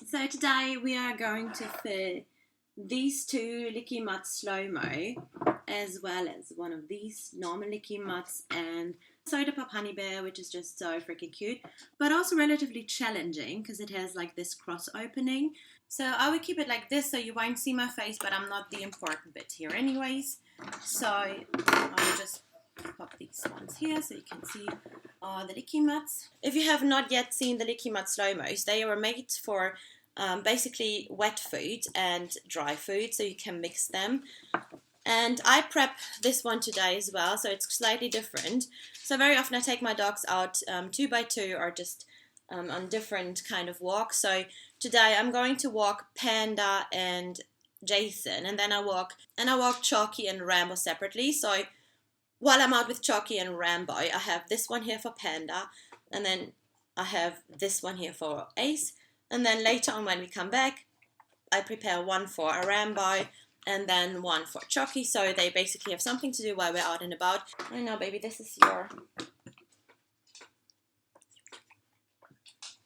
So today we are going to fill these two lickimat slow-mo, as well as one of these normal lickimats and sodapup honey bear, which is just so freaking cute, but also relatively challenging because it has like this cross opening. So I would keep it like this so you won't see my face, but I'm not the important bit here anyways. So I will just pop these ones here so you can see the lickimats. If you have not yet seen the lickimat slow-mos, they are made for basically wet food and dry food, so you can mix them. And I prep this one today as well, so it's slightly different. So very often I take my dogs out 2 by 2 or just on different kind of walks. So today I'm going to walk Panda and Jason, and then I walk Chalky and Rambo separately. So while I'm out with Chalky and Rambo, I have this one here for Panda, and then I have this one here for Ace. And then later on when we come back, I prepare one for a Rambo and then one for Chalky, so they basically have something to do while we're out and about. I know, baby, this is your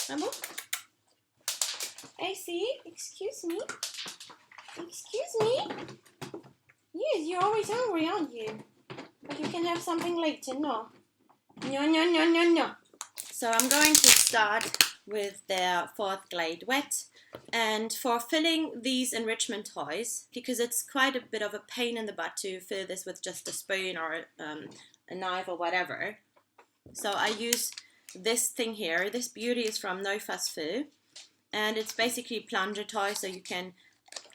Rambo. AC, excuse me. Excuse me. Yes, you're always hungry, aren't you? But you can have something later, no? No, no, no, no, no. So I'm going to start with their 4th Glade Wet, and for filling these enrichment toys, because it's quite a bit of a pain in the butt to fill this with just a spoon or a knife or whatever, so I use this thing here. This beauty is from No Fuss Fill, and it's basically a plunger toy, so you can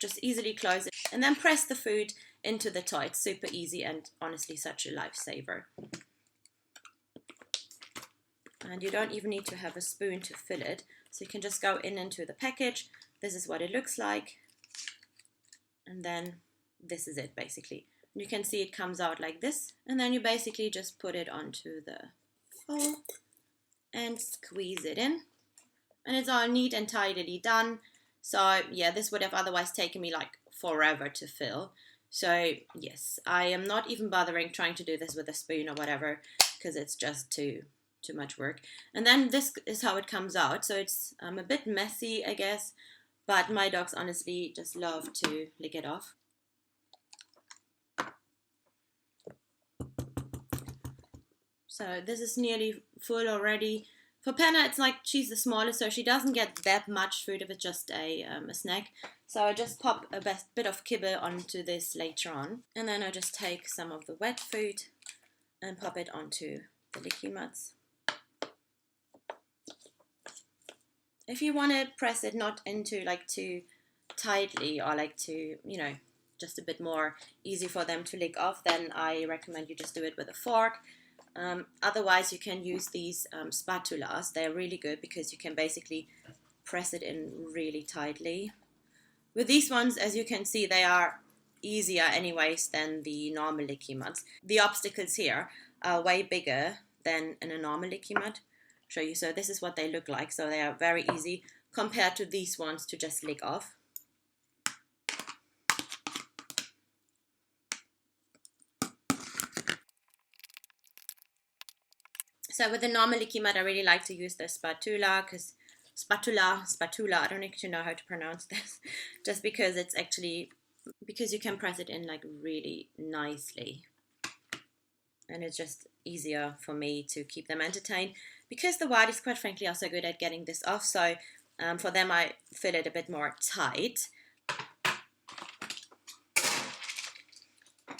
just easily close it and then press the food into the toy. It's super easy and honestly such a lifesaver. And you don't even need to have a spoon to fill it, so you can just go into the package. This is what it looks like, and then this is it basically. You can see it comes out like this, and then you basically just put it onto the bowl and squeeze it in, and it's all neat and tidily done. So yeah, this would have otherwise taken me like forever to fill. So yes, I am not even bothering trying to do this with a spoon or whatever, because it's just too much work. And then this is how it comes out. So it's a bit messy, I guess, but my dogs honestly just love to lick it off. So this is nearly full already. For Penna, it's like she's the smallest, so she doesn't get that much food if it's just a snack. So I just pop a bit of kibble onto this later on, and then I just take some of the wet food and pop it onto the lickimats. If you want to press it not into like too tightly or like to, you know, just a bit more easy for them to lick off, then I recommend you just do it with a fork. Otherwise, you can use these spatulas. They're really good because you can basically press it in really tightly. With these ones, as you can see, they are easier anyways than the normal lickimats. The obstacles here are way bigger than in a normal lickimat. Show you. So this is what they look like. So they are very easy compared to these ones to just lick off. So with the normal lickimat, I really like to use the spatula, because spatula, I don't actually know how to pronounce this, just because it's actually, because you can press it in like really nicely. And it's just easier for me to keep them entertained, because the whiteys, quite frankly, are so good at getting this off. So for them, I fill it a bit more tight.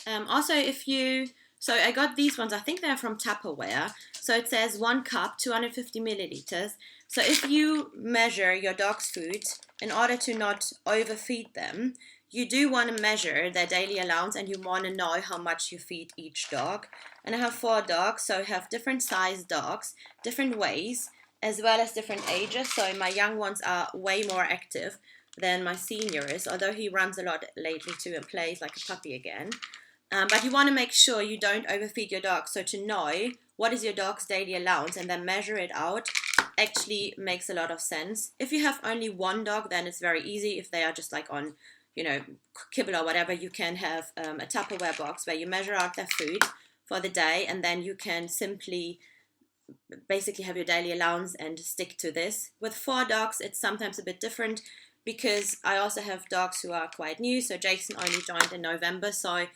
Also, so I got these ones, I think they're from Tupperware. So it says 1 cup, 250 milliliters. So if you measure your dog's food in order to not overfeed them, you do want to measure their daily allowance, and you want to know how much you feed each dog. And I have 4 dogs, so I have different sized dogs, different weighs, as well as different ages. So my young ones are way more active than my senior is, although he runs a lot lately too and plays like a puppy again. But you want to make sure you don't overfeed your dog. So to know what is your dog's daily allowance and then measure it out actually makes a lot of sense. If you have only 1 dog, then it's very easy. If they are just like on, you know, kibble or whatever, you can have a Tupperware box where you measure out their food for the day, and then you can simply basically have your daily allowance and stick to this. With 4 dogs, it's sometimes a bit different because I also have dogs who are quite new. So Jason only joined in November, so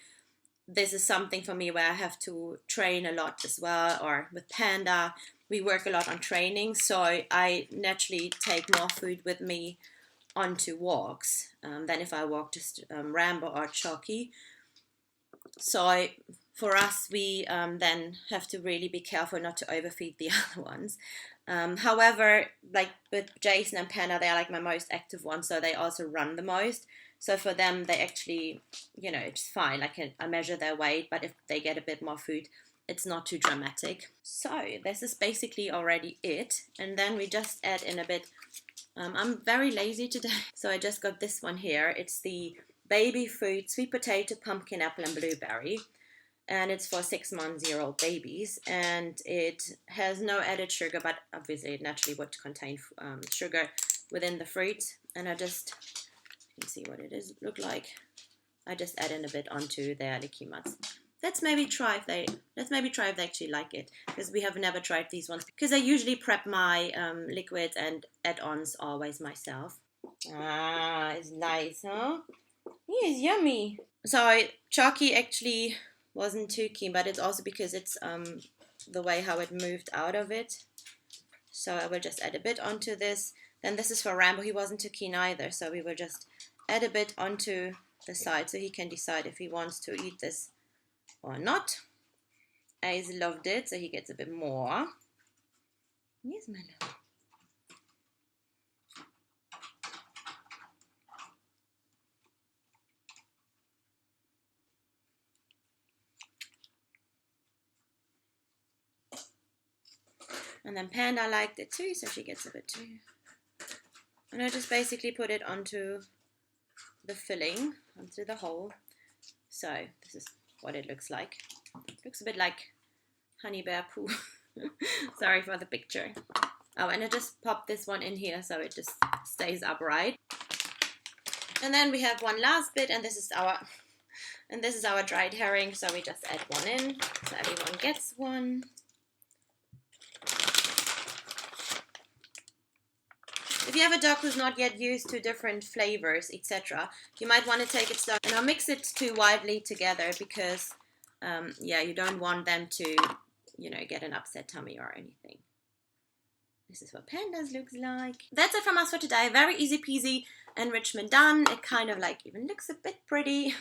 this is something for me where I have to train a lot as well. Or with Panda, we work a lot on training, so I naturally take more food with me onto walks than if I walk just Rambo or Chalky. So for us, we then have to really be careful not to overfeed the other ones. However, like with Jason and Panda, they are like my most active ones, so they also run the most. So for them, they actually, you know, it's fine. I measure their weight, but if they get a bit more food, it's not too dramatic. So this is basically already it. And then we just add in a bit. I'm very lazy today, so I just got this one here. It's the baby food, sweet potato, pumpkin, apple, and blueberry. And it's for 6-month-old babies. And it has no added sugar, but obviously it naturally would contain sugar within the fruit. And I just, you can see what it is look like. I just add in a bit onto their lickimat. Let's maybe try if they actually like it, because we have never tried these ones, because I usually prep my liquids and add-ons always myself. Ah, it's nice, huh? Yeah, it's yummy. So Chalky actually wasn't too keen, but it's also because it's the way how it moved out of it. So I will just add a bit onto this. Then this is for Rambo. He wasn't too keen either, so we will just add a bit onto the side so he can decide if he wants to eat this or not. Ace loved it, so he gets a bit more. Yes, my love. And then Panda liked it too, so she gets a bit too. And I just basically put it onto the filling, onto the hole. So this is what it looks like. It looks a bit like honey bear poo. Sorry for the picture. Oh, and I just popped this one in here so it just stays upright. And then we have one last bit, and this is our dried herring. So we just add one in, so everyone gets one. If you have a dog who's not yet used to different flavors, etc., you might want to take it slow and not mix it too widely together, because yeah, you don't want them to, you know, get an upset tummy or anything. This is what Pandas looks like. That's it from us for today. Very easy peasy enrichment done. It kind of like even looks a bit pretty.